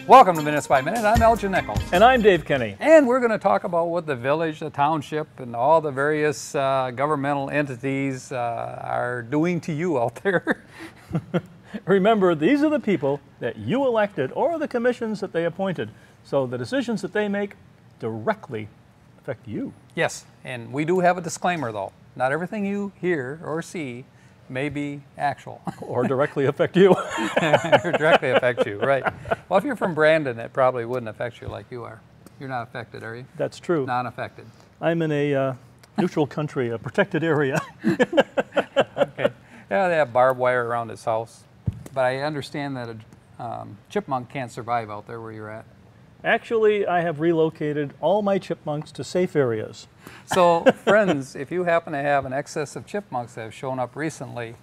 Welcome to Minutes by Minute. I'm Elgin Nichols. And I'm Dave Kenny. And we're going to talk about what the village, the township, and all the various governmental entities are doing to you out there. Remember, these are the people that you elected or the commissions that they appointed. So the decisions that they make directly affect you. Yes, and we do have a disclaimer though. Not everything you hear or see may be actual. Or directly affect you. Or directly affect you, right. Well, if you're from Brandon, it probably wouldn't affect you like you are. You're not affected, are you? That's true. Non-affected. I'm in a neutral country, a protected area. Okay. Yeah, they have barbed wire around his house. But I understand that a chipmunk can't survive out there where you're at. Actually, I have relocated all my chipmunks to safe areas. So, friends, if you happen to have an excess of chipmunks that have shown up recently,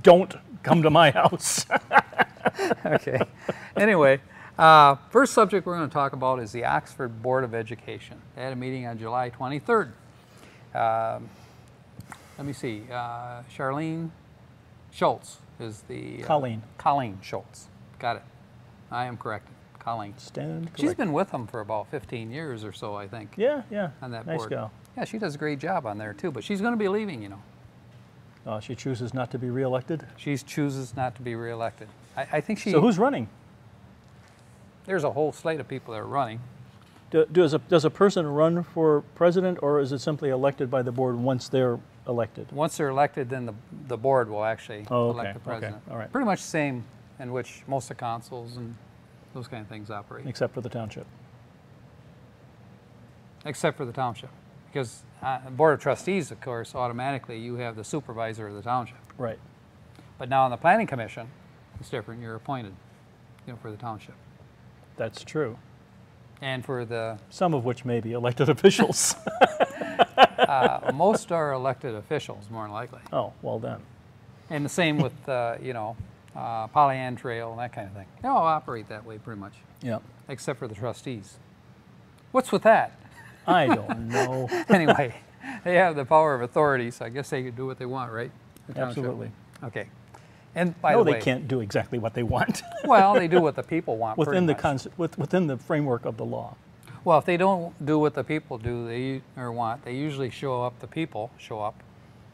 Don't come to my house. okay. Anyway, first subject we're going to talk about is the Oxford Board of Education. They had a meeting on July 23rd. Let me see. Charlene Schultz is the... Colleen Schultz. Got it. I am corrected. Colleen. Stand corrected. She's been with them for about 15 years or so, I think. Yeah. On that nice board. gal. Yeah, she does a great job on there too, but she's going to be leaving, you know. She chooses not to be reelected. She chooses not to be reelected. I think she... So who's running? There's a whole slate of people that are running. Does a person run for president, or is it simply elected by the board once they're elected? Once they're elected, then the board will actually elect the president. Okay. All right. Pretty much the same in which most of the councils and those kind of things operate. Except for the township. Except for the township. Because the Board of Trustees, of course, automatically you have the supervisor of the township. Right. But now on the Planning Commission, it's different. You're appointed, for the township. That's true. And for the... Some of which may be elected officials. most are elected officials, more than likely. Oh, well then. And the same with, Pollyant Trail and that kind of thing. They all operate that way pretty much. Yeah. Except for the trustees. What's with that? I don't know. Anyway, they have the power of authority, so I guess they can do what they want, right? The township. Absolutely. Okay. And by the way, they can't do exactly what they want. well, they do what the people want. within within the framework of the law. Well, if they don't do what the people do, they usually show up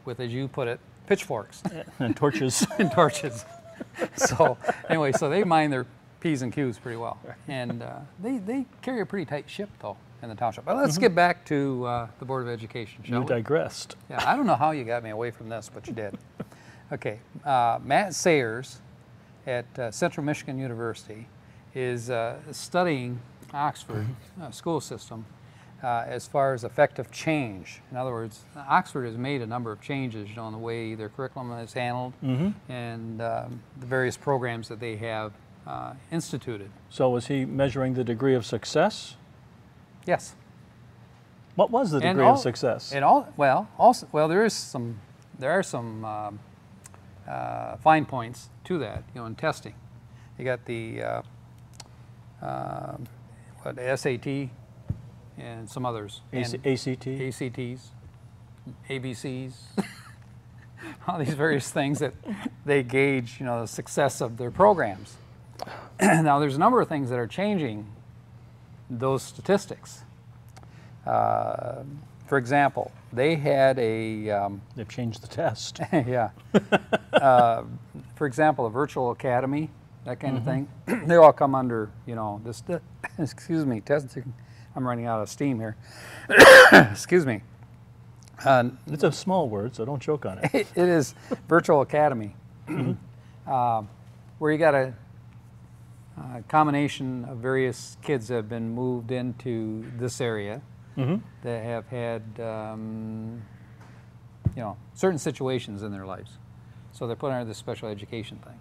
with, as you put it, pitchforks And torches. and torches. So anyway, so they mind their P's and Q's pretty well, and they carry a pretty tight ship though in the township. But let's get back to the Board of Education, shall we? You digressed. Yeah, I don't know how you got me away from this, but you did. Okay, Matt Sayers at Central Michigan University is studying Oxford school system as far as effective change. In other words, Oxford has made a number of changes, in the way their curriculum is handled and the various programs that they have instituted. So was he measuring the degree of success? Yes. What was the degree of success? There are some fine points to that, in testing. You got the SAT and some others. ACT? ACTs, ABCs, all these various things that they gauge, the success of their programs. Now, there's a number of things that are changing those statistics. For example, they had They've changed the test. yeah. For example, a virtual academy, that kind of thing. They all come under, this, excuse me, testing. I'm running out of steam here. Excuse me. It's a small word, so don't choke on it. It is virtual academy, where you got a combination of various kids that have been moved into this area that have had, certain situations in their lives. So they're put under this special education thing.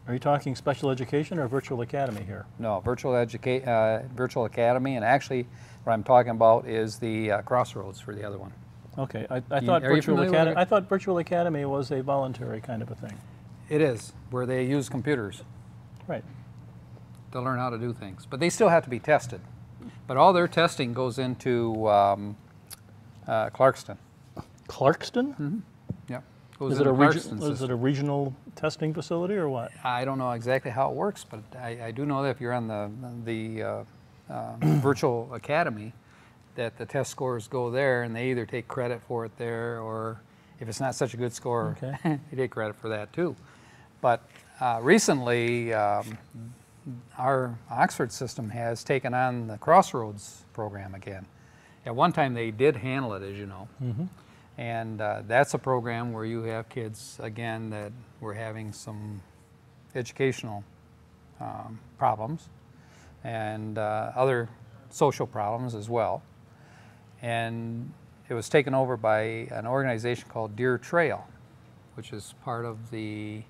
Are you talking special education or virtual academy here? No, virtual academy, and actually what I'm talking about is the Crossroads for the other one. Okay, I thought virtual academy was a voluntary kind of a thing. It is, where they use computers. Right. To learn how to do things, but they still have to be tested. But all their testing goes into Clarkston. Clarkston? Yeah, goes Is it, into a Clarkston is it system. a regional testing facility or what? I don't know exactly how it works, but I do know that if you're on the virtual academy, that the test scores go there, and they either take credit for it there, or if it's not such a good score, Okay. they take credit for that too. But recently, our Oxford system has taken on the Crossroads program again. At one time, they did handle it, as you know. And that's a program where you have kids, again, that were having some educational problems and other social problems as well. And it was taken over by an organization called Deer Trail, which is part of the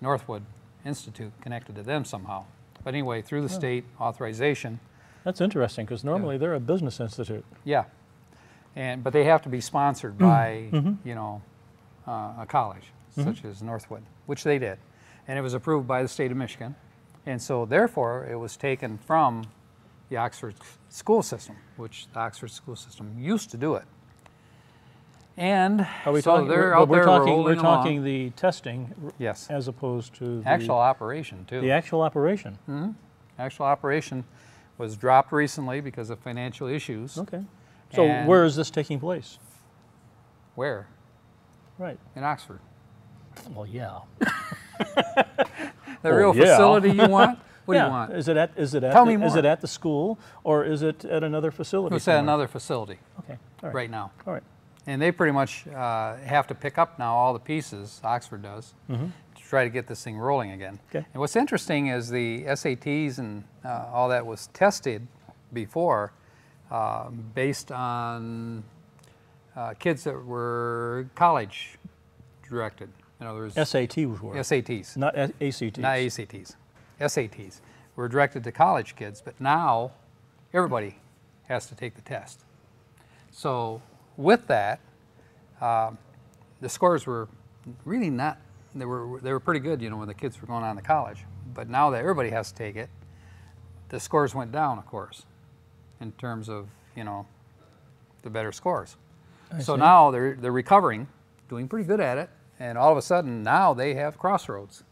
Northwood Institute, connected to them somehow. But anyway, through the state authorization. That's interesting, because normally they're a business institute. Yeah. But they have to be sponsored by, you know, a college, such as Northwood, which they did. And it was approved by the state of Michigan. And so therefore, it was taken from the Oxford school system, which the Oxford school system used to do it. And Are we so talking, they're but out there we're rolling talking along. the testing Yes. as opposed to the Actual operation, too. the actual operation. Actual operation was dropped recently because of financial issues. Okay. So And- where is this taking place? Where? Right. In Oxford. Well, yeah. The real yeah. facility you want? What yeah. do you want? Is it at Tell me is it more. at the school, or is it at another facility? It's at somewhere? another facility Okay. All right. right now. All right. And they pretty much have to pick up now all the pieces, Oxford does, to try to get this thing rolling again. Okay. And what's interesting is the SATs and all that was tested before based on kids that were college directed. In other words, SATs were. SATs. Not ACTs. Not ACTs. SATs were directed to college kids, but now everybody has to take the test. So with that, the scores were really not, they were pretty good, you know, when the kids were going on to college. But now that everybody has to take it, the scores went down, of course, in terms of, you know, the better scores. So see. now they're recovering, doing pretty good at it, and all of a sudden now they have Crossroads.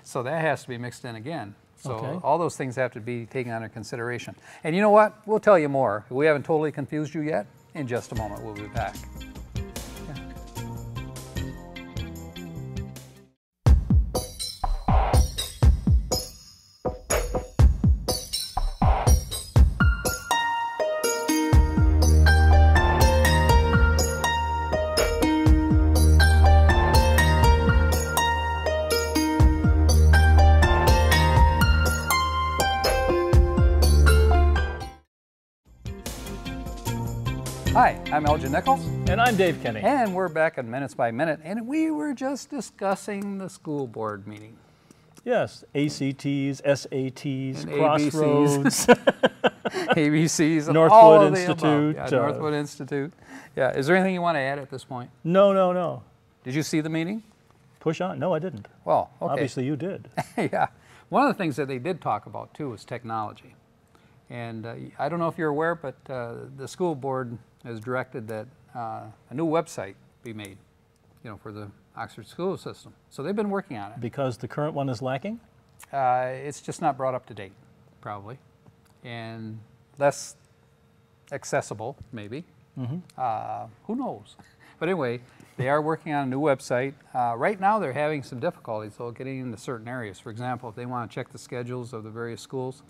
So that has to be mixed in again. So Okay. all those things have to be taken under consideration. And you know what? We'll tell you more. We haven't totally confused you yet. In just a moment, we'll be back. Hi, I'm Elgin Nichols, And I'm Dave Kenny. and we're back in Minutes by Minute, and we were just discussing the school board meeting. Yes, ACTs, SATs, And Crossroads. ABCs, and Northwood all of the Institute, above. Yeah, Northwood Institute. Yeah, is there anything you want to add at this point? No. Did you see the meeting? Push on. No, I didn't. Well, okay. Obviously you did. Yeah. One of the things that they did talk about too was technology. And I don't know if you're aware, but the school board has directed that a new website be made, you know, for the Oxford school system. So they've been working on it. Because the current one is lacking? It's just not brought up to date, probably, and less accessible, maybe. Who knows? But anyway, they are working on a new website. Right now, they're having some difficulties, though, getting into certain areas. For example, if they want to check the schedules of the various schools,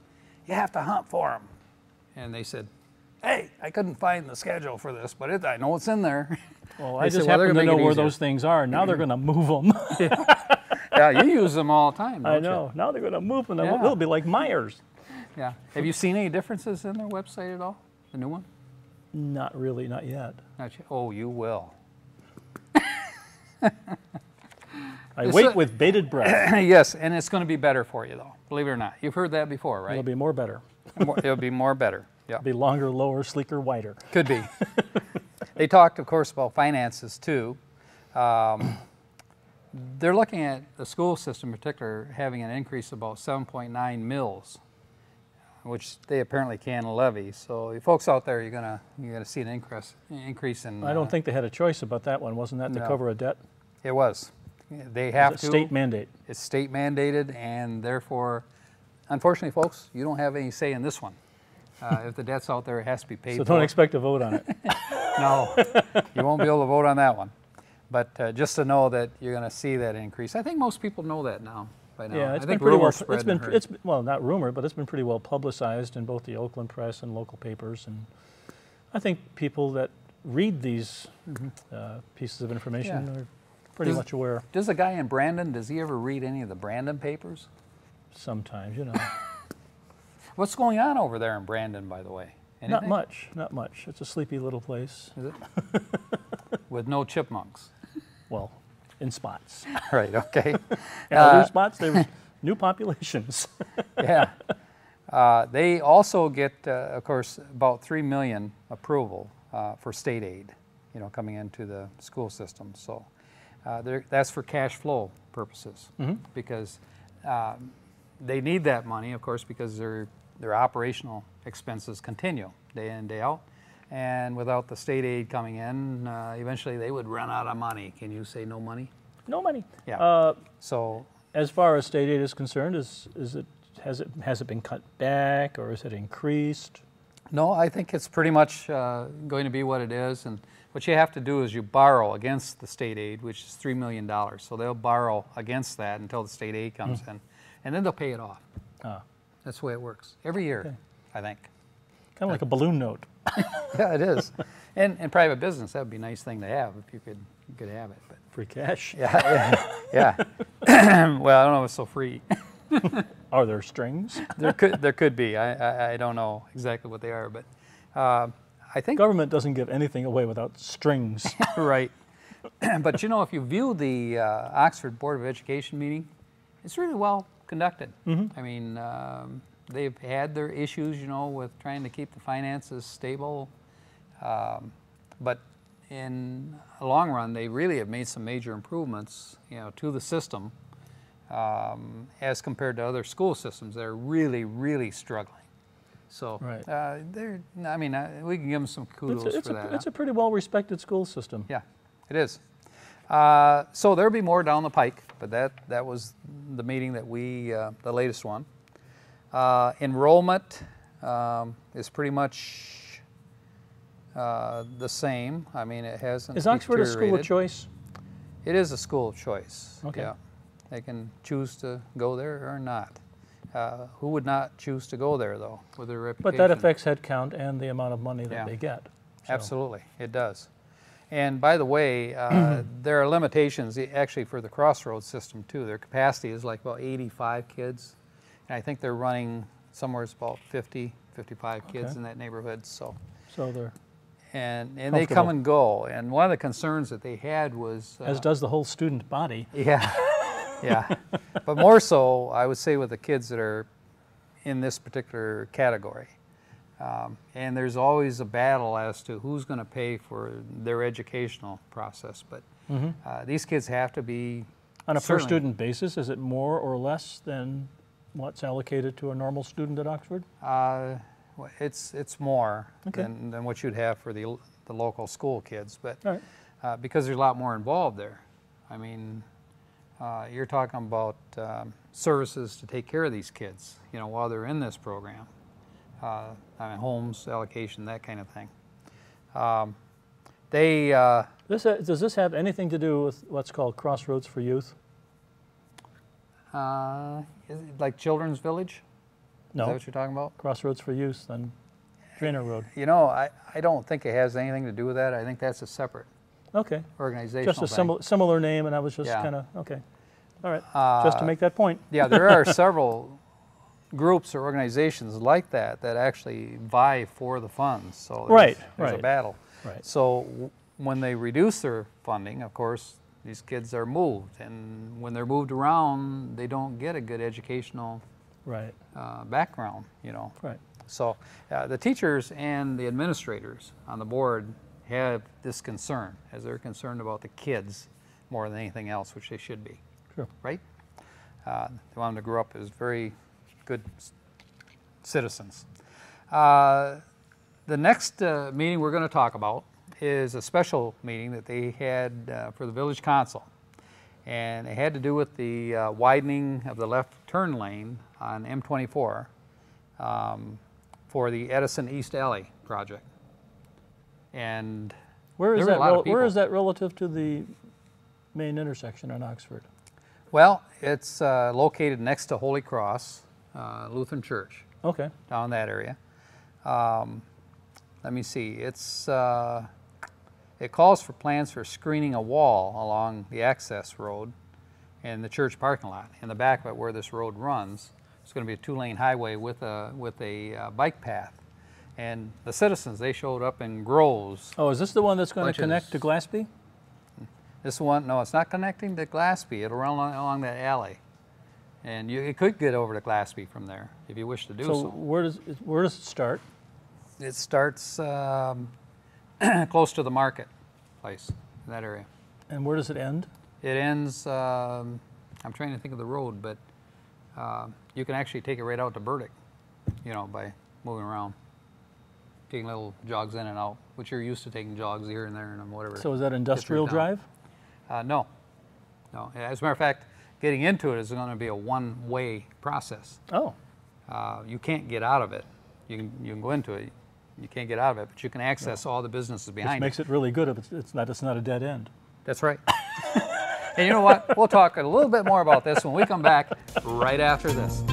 you have to hunt for them. And they said, hey, I couldn't find the schedule for this, but I know it's in there. Well, They I said, just well, they're happen to gonna make know it where easier. those things are. Now they're going to move them. Yeah, you use them all the time, don't I you? know. Now they're going to move them. Yeah. They'll be like Myers. Yeah. Have you seen any differences in their website at all? The new one? Not really, not yet. Not yet. Oh, you will. I It's wait a- with bated breath. Yes, and it's going to be better for you, though. Believe it or not. You've heard that before, right? It'll be more better. It'll be more better. Yeah, Be longer, lower, sleeker, whiter. could be. They talked, of course, about finances too. They're looking at the school system in particular having an increase of about 7.9 mils, which they apparently can levy. So, you folks out there, you're gonna see an increase in. I don't think they had a choice about that one. Wasn't that to no. cover a debt? It was. They Is have it to. state mandate? It's state mandated, and therefore, unfortunately, folks, you don't have any say in this one. If the debt's out there, it has to be paid So for. don't expect to vote on it. No, you won't be able to vote on that one. But just to know that you're going to see that increase. I think most people know that now. By now. Yeah, it's I been think pretty well. rumors spread and heard. It's well, not rumor, but it's been pretty well publicized in both the Oakland Press and local papers, and I think people that read these pieces of information Yeah. are pretty Does- much aware. Does the guy in Brandon, does he ever read any of the Brandon papers? Sometimes, you know, What's going on over there in Brandon, by the way? not Anything? much, not much. It's a sleepy little place. Is it? With no chipmunks. Well, in spots. Right, okay. In other spots, there's new populations. Yeah. They also get, of course, about 3 million approval for state aid, you know, coming into the school system. So that's for cash flow purposes, because they need that money, of course, because their operational expenses continue day in, day out. And without the state aid coming in, eventually they would run out of money. Can you say no money? No money. Yeah. So As far as state aid is concerned, has it been cut back or is it increased? no, I think it's pretty much going to be what it is. And what you have to do is you borrow against the state aid, which is $3 million. So they'll borrow against that until the state aid comes in, and then they'll pay it off. Ah, That's the way it works every year, Okay. I think. kind of like a balloon note. Yeah, it is. And in private business, that would be a nice thing to have if you could have it. But Free cash. yeah, yeah. Well, I don't know if it's so free. Are there strings? There could be. I don't know exactly what they are, but I think Government doesn't give anything away without strings. right. But you know, if you view the Oxford Board of Education meeting, it's really well conducted. I mean, they've had their issues, you know, with trying to keep the finances stable, but in the long run, they really have made some major improvements, you know, to the system as compared to other school systems that are really, really struggling. So, Right. I mean, we can give them some kudos It's for that. a pretty well-respected school system. Yeah, it is. So there'll be more down the pike, but that was the meeting that the latest one. Enrollment is pretty much the same. I mean, it hasn't Is Oxford a school of deteriorated. choice? It is a school of choice. Okay. Yeah, they can choose to go there or not. Who would not choose to go there, though, with their reputation? But that affects head count and the amount of money that Yeah. they get. So- Absolutely, it does. And by the way, there are limitations actually for the Crossroads system too. Their capacity is like about 85 kids. And I think they're running somewhere about 50, 55 kids Okay. in that neighborhood. So, So they're, and they come Comfortable. and go. And one of the concerns that they had was as does the whole student body. yeah, yeah. But more so, I would say with the kids that are in this particular category. And there's always a battle as to who's going to pay for their educational process. But these kids have to be On a per certainly- student basis, is it more or less than what's allocated to a normal student at Oxford? Well, it's more Okay. than what you'd have for the local school kids, but All right. because there's a lot more involved there. I mean, you're talking about services to take care of these kids, you know, while they're in this program. I mean, homes, allocation, that kind of thing. Does this have anything to do with what's called Crossroads for Youth? Is it like Children's Village? Is that No. what you're talking about? Crossroads for Youth on Drainer Road. You know, I don't think it has anything to do with that. I think that's a separate Okay. organizational Just a thing. similar name, and I was just Yeah. kind of, okay. All right. Just to make that point. Yeah, there are several groups or organizations like that that actually vie for the funds. So there's a right. battle. Right. So when they reduce their funding, of course, these kids are moved. And when they're moved around, they don't get a good educational Right. background, you know. Right. So the teachers and the administrators on the board have this concern, as they're concerned about the kids more than anything else, which they should be, Sure. right? They want them to grow up as very good citizens. The next meeting we're going to talk about is a special meeting that they had for the village council. And it had to do with the widening of the left turn lane on M24 for the Edison East Alley project. And Where is there were a lot of that? Where people. is that relative to the main intersection in Oxford? Well, it's located next to Holy Cross Lutheran Church, Okay. down in that area. Let me see. It calls for plans for screening a wall along the access road in the church parking lot. In the back of it, where this road runs, it's going to be a 2-lane highway with a bike path. And the citizens, they showed up in groves. Oh, is this the one that's going to Bunches. connect to Glassby? This one, no, it's not connecting to Glassby. It'll run along that alley. And it could get over to Glassby from there if you wish to do So so. where does it start? It starts close to the marketplace in that area. And where does it end? It ends, I'm trying to think of the road, but you can actually take it right out to Burdick, by moving around. Taking little jogs in and out, which you're used to taking jogs here and there and whatever. So is that Industrial down. Drive? No. As a matter of fact, getting into it is going to be a one-way process. Oh, You can't get out of it. You can go into it. You can't get out of it, but you can access all the businesses which behind makes it. it really good if it's not a dead end. That's right. And you know what? We'll talk a little bit more about this when we come back right after this.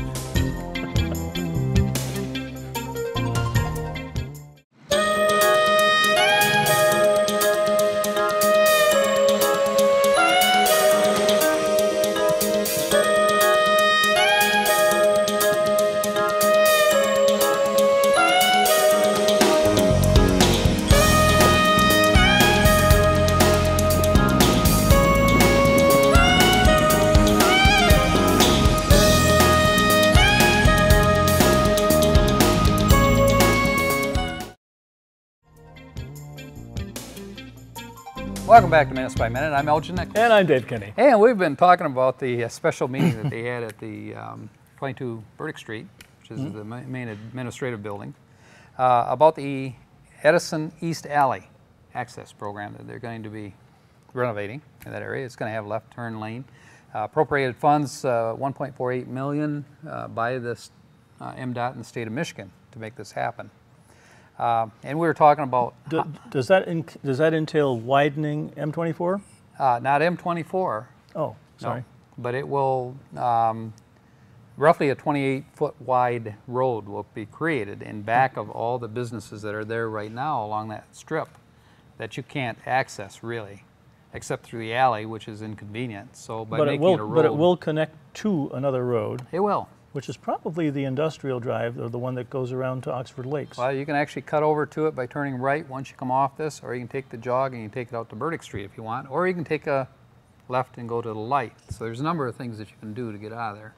Welcome back to Minutes by Minute. I'm Elgin Nichols. And I'm Dave Kinney. And we've been talking about the special meeting that they had at the 22 Burdick Street, which is the main administrative building, about the Edison East Alley access program that they're going to be renovating in that area. It's going to have left turn lane. Appropriated funds, $1.48 million by this MDOT in the state of Michigan to make this happen. And we were talking about Does that entail widening M24? not M24. Oh, sorry. No, but it will, roughly a 28-foot wide road will be created in back of all the businesses that are there right now along that strip that you can't access really, except through the alley, which is inconvenient. So by making it a road, But it will connect to another road, it will. which is probably the Industrial Drive, or the one that goes around to Oxford Lakes. Well, you can actually cut over to it by turning right once you come off this, or you can take the jog and you can take it out to Burdick Street if you want, or you can take a left and go to the light. So there's a number of things that you can do to get out of there.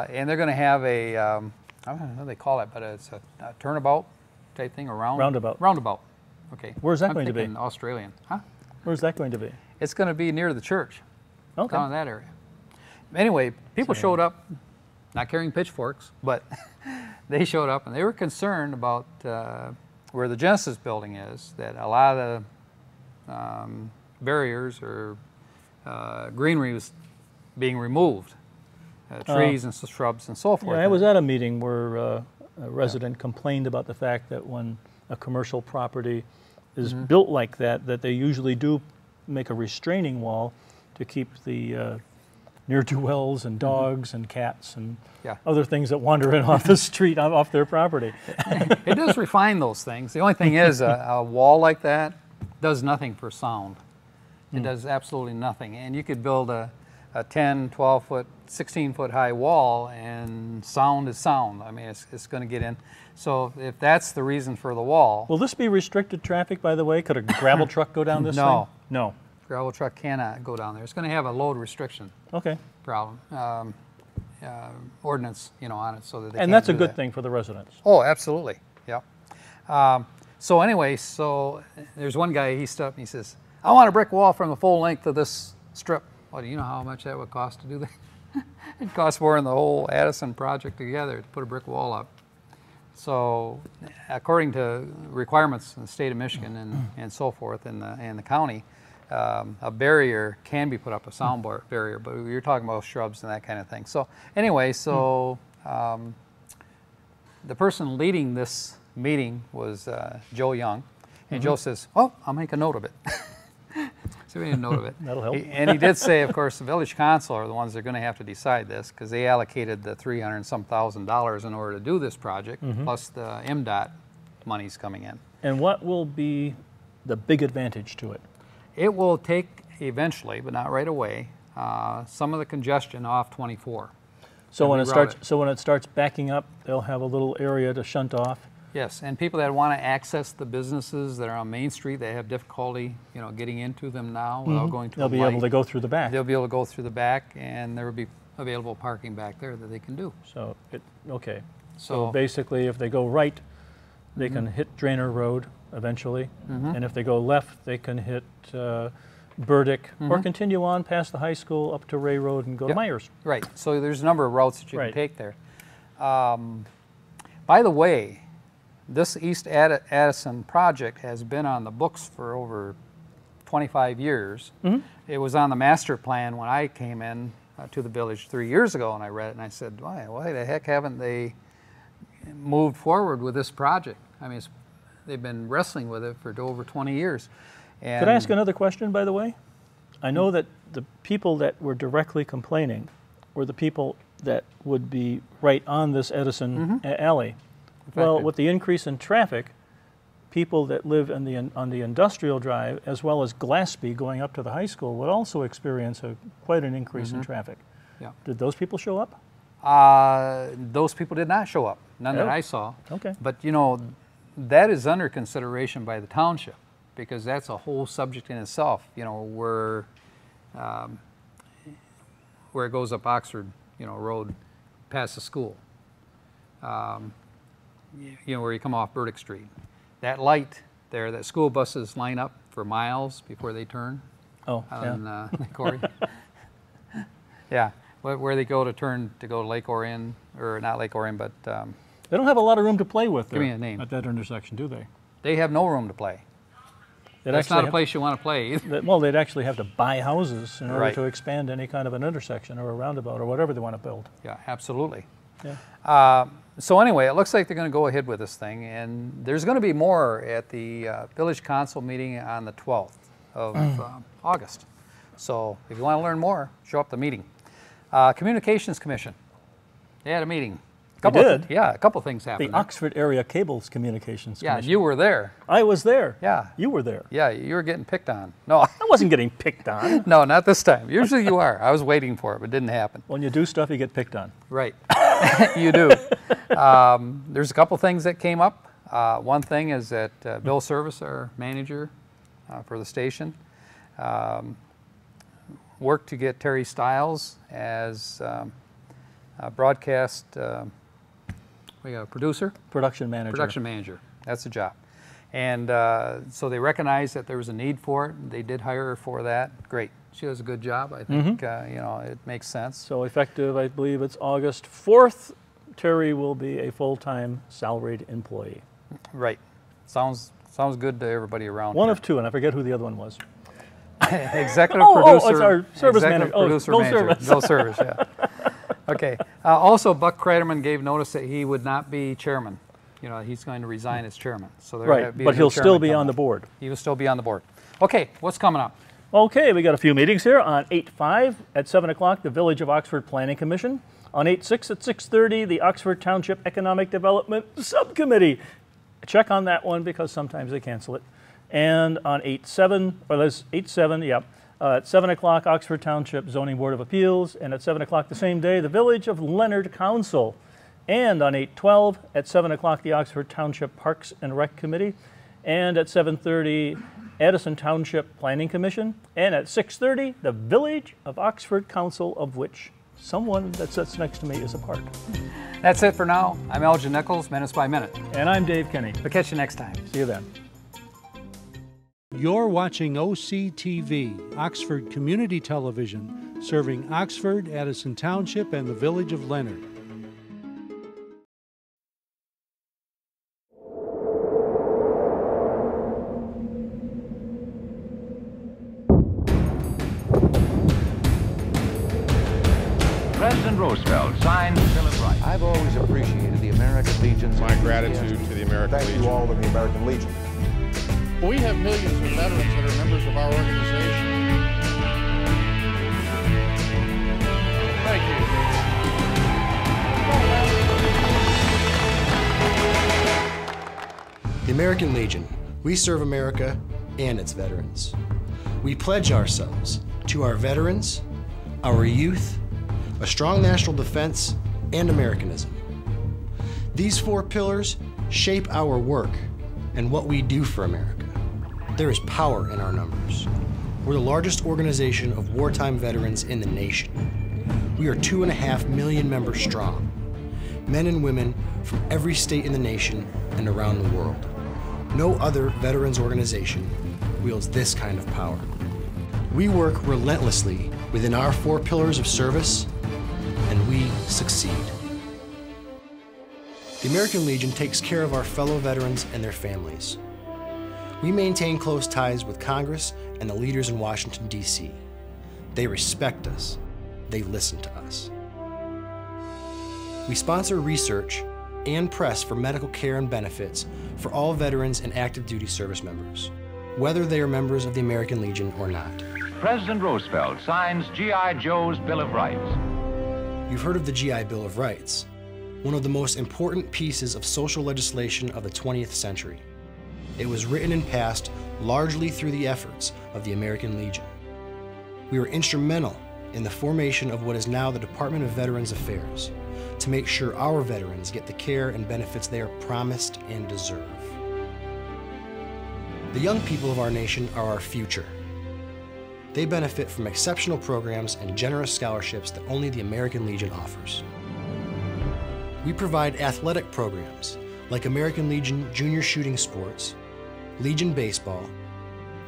And they're going to have a, I don't know what they call it, but it's a turnabout type thing, Roundabout. Roundabout. Okay. Where's that I'm going to be? thinking Australian. Huh? Where's that going to be? It's going to be near the church, Okay. down in that area. Anyway, people showed up, not carrying pitchforks, but they showed up and they were concerned about where the Genesis building is, that a lot of the barriers or greenery was being removed, trees and shrubs and so forth. Yeah, I was at a meeting where a resident complained about the fact that when a commercial property is built like that, that they usually do make a restraining wall to keep the ne'er-do-wells and dogs and cats and other things that wander in off the street, off their property. It does refine those things. The only thing is a wall like that does nothing for sound. It does absolutely nothing. And you could build a 10, 12 foot, 16 foot high wall and sound is sound. I mean, it's going to get in. So if that's the reason for the wall. Will this be restricted traffic, by the way? Could a gravel truck go down this No. thing? No. Gravel truck cannot go down there. It's going to have a load restriction Okay. problem, ordinance, on it, so that they And can't that's a do good that. thing for the residents. Oh, absolutely. Yeah. So anyway, there's one guy, he stopped and he says, I want a brick wall from the full length of this strip. Well, do you know how much that would cost to do that? It costs more than the whole Addison project together to put a brick wall up. So according to requirements in the state of Michigan and so forth and the county, a barrier can be put up, a sound barrier, but you're talking about shrubs and that kind of thing. So anyway, the person leading this meeting was Joe Young, and Joe says, "Oh, I'll make a note of it." So we made a note of it. That'll help. And he did say, of course, the village council are the ones that are going to have to decide this, because they allocated the $300 and some thousand in order to do this project, plus the MDOT money's coming in. And what will be the big advantage to it? It will take eventually, but not right away, some of the congestion off 24. So when reroute it starts backing up, they'll have a little area to shunt off. Yes, and people that want to access the businesses that are on Main Street, they have difficulty, getting into them now without going to They'll be able to go through the back. They'll be able to go through the back, and there will be available parking back there that they can do. So okay. So Basically, if they go right, they can hit Drainer Road eventually, and if they go left, they can hit Burdick or continue on past the high school up to Ray Road and go to Myers. Right. So there's a number of routes that you Right. can take there. By the way, this East Addison project has been on the books for over 25 years. It was on the master plan when I came in to the village 3 years ago, and I read it and I said, why the heck haven't they moved forward with this project? I mean, they've been wrestling with it for over 20 years. And Could I ask another question, by the way? I know that the people that were directly complaining were the people that would be right on this Edison alley. Well, with the increase in traffic, people that live on the industrial drive, as well as Glassby going up to the high school, would also experience quite an increase in traffic. Yeah. Did those people show up? Those people did not show up, none that I saw. Okay. But that is under consideration by the township, because that's a whole subject in itself. Where it goes up Oxford, Road, past the school. Where you come off Burdick Street. That light there, that school buses line up for miles before they turn on Lake Orion. Yeah, where they go to Lake Orion, or not Lake Orion, but They don't have a lot of room to play with there Give me a name. at that intersection, do they? they have no room to play. That's not a place you want to play either. Well, they'd actually have to buy houses in order Right. to expand any kind of an intersection or a roundabout or whatever they want to build. Yeah, absolutely. Yeah. So anyway, it looks like they're going to go ahead with this thing, and there's going to be more at the village council meeting on the 12th of August. So if you want to learn more, show up to the meeting. Communications Commission, they had a meeting. They did? Yeah, a couple things happened. The there. Oxford Area Cables Communications Yeah, Commission. you were there. I was there. Yeah. You were there. Yeah, you were getting picked on. No, I wasn't getting picked on. no, not this time. Usually you are. I was waiting for it, but it didn't happen. When you do stuff, you get picked on. Right, you do. There's a couple things that came up. One thing is that Bill Service, our manager for the station, worked to get Terry Stiles as a broadcast producer. Production manager. Production manager, that's the job. And so they recognized that there was a need for it. They did hire her for that. Great. She does a good job. I think it makes sense. So effective, I believe it's August 4th, Terry will be a full-time salaried employee. Right. Sounds good to everybody around. One here. of two, and I forget who the other one was. Executive producer. it's our service executive manager. Oh, Producer Bill manager. Service. Bill Service, yeah. Okay. Also, Buck Kreiderman gave notice that he would not be chairman. He's going to resign as chairman. So there Right, be a but new he'll still chairman be coming on the up. board. He will still be on the board. Okay, what's coming up? Okay, we got a few meetings here. On 8/5 at 7 o'clock, the Village of Oxford Planning Commission. On 8/6 at 6:30, the Oxford Township Economic Development Subcommittee. Check on that one because sometimes they cancel it. And on 8/7, or that's 8/7, yeah, at 7 o'clock, Oxford Township Zoning Board of Appeals. And at 7 o'clock the same day, the Village of Leonard Council. And on 8/12 at 7 o'clock, the Oxford Township Parks and Rec Committee. And at 7:30, Addison Township Planning Commission. And at 6:30, the Village of Oxford Council, of which someone that sits next to me is a part. That's it for now. I'm Elgin Nichols, Minutes by Minute. And I'm Dave Kenny. We'll catch you next time. See you then. You're watching OCTV, Oxford Community Television, serving Oxford, Addison Township, and the Village of Leonard. I've always appreciated the American Legion's My gratitude to the American Thank Legion. you all to the American Legion. We have millions of veterans that are members of our organization. Thank you. The American Legion. We serve America and its veterans. We pledge ourselves to our veterans, our youth, a strong national defense, and Americanism. These 4 pillars shape our work and what we do for America. There is power in our numbers. We're the largest organization of wartime veterans in the nation. We are 2.5 million members strong, men and women from every state in the nation and around the world. No other veterans organization wields this kind of power. We work relentlessly within our 4 pillars of service, and we succeed. The American Legion takes care of our fellow veterans and their families. We maintain close ties with Congress and the leaders in Washington, D.C. They respect us. They listen to us. We sponsor research and press for medical care and benefits for all veterans and active duty service members, whether they are members of the American Legion or not. President Roosevelt signs G.I. Joe's Bill of Rights. You've heard of the GI Bill of Rights, one of the most important pieces of social legislation of the 20th century. It was written and passed largely through the efforts of the American Legion. We were instrumental in the formation of what is now the Department of Veterans Affairs to make sure our veterans get the care and benefits they are promised and deserve. The young people of our nation are our future. They benefit from exceptional programs and generous scholarships that only the American Legion offers. We provide athletic programs like American Legion Junior Shooting Sports, Legion Baseball,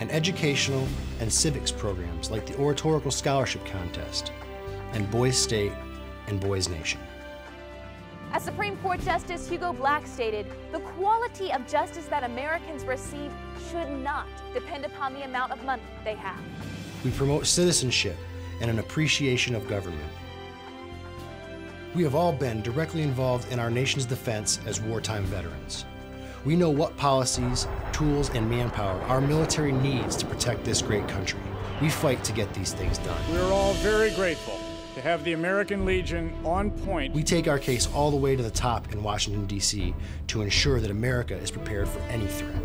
and educational and civics programs like the Oratorical Scholarship Contest, and Boys State and Boys Nation. As Supreme Court Justice Hugo Black stated, the quality of justice that Americans receive should not depend upon the amount of money they have. We promote citizenship and an appreciation of government. We have all been directly involved in our nation's defense as wartime veterans. We know what policies, tools, and manpower our military needs to protect this great country. We fight to get these things done. We're all very grateful to have the American Legion on point. We take our case all the way to the top in Washington, D.C. to ensure that America is prepared for any threat.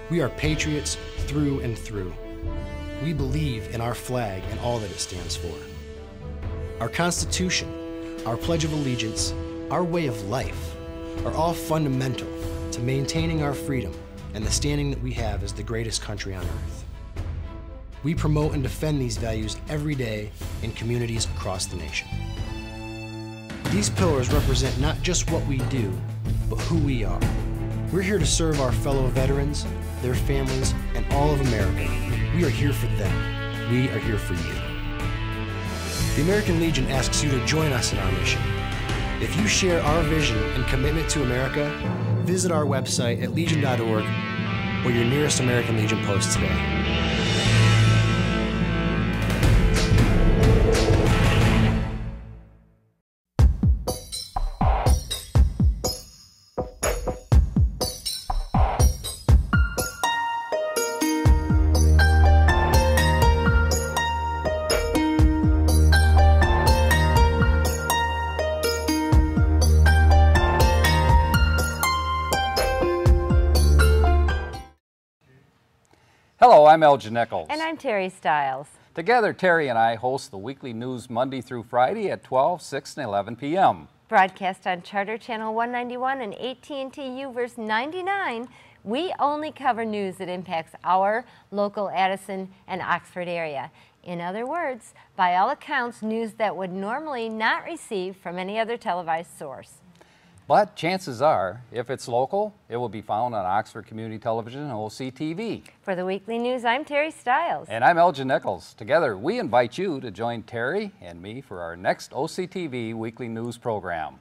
We are patriots through and through. We believe in our flag and all that it stands for. Our Constitution, our Pledge of Allegiance, our way of life are all fundamental to maintaining our freedom and the standing that we have as the greatest country on earth. We promote and defend these values every day in communities across the nation. These pillars represent not just what we do, but who we are. We're here to serve our fellow veterans, their families, and all of America. We are here for them. We are here for you. The American Legion asks you to join us in our mission. If you share our vision and commitment to America, visit our website at legion.org or your nearest American Legion post today. Hello, I'm Elgin Nichols. And I'm Terry Stiles. Together, Terry and I host the weekly news Monday through Friday at 12, 6, and 11 p.m. Broadcast on Charter Channel 191 and AT&T U-verse 99, we only cover news that impacts our local Addison and Oxford area. In other words, by all accounts, news that would normally not receive from any other televised source. But chances are, if it's local, it will be found on Oxford Community Television and OCTV. For the weekly news, I'm Terry Stiles. And I'm Elgin Nichols. Together, we invite you to join Terry and me for our next OCTV weekly news program.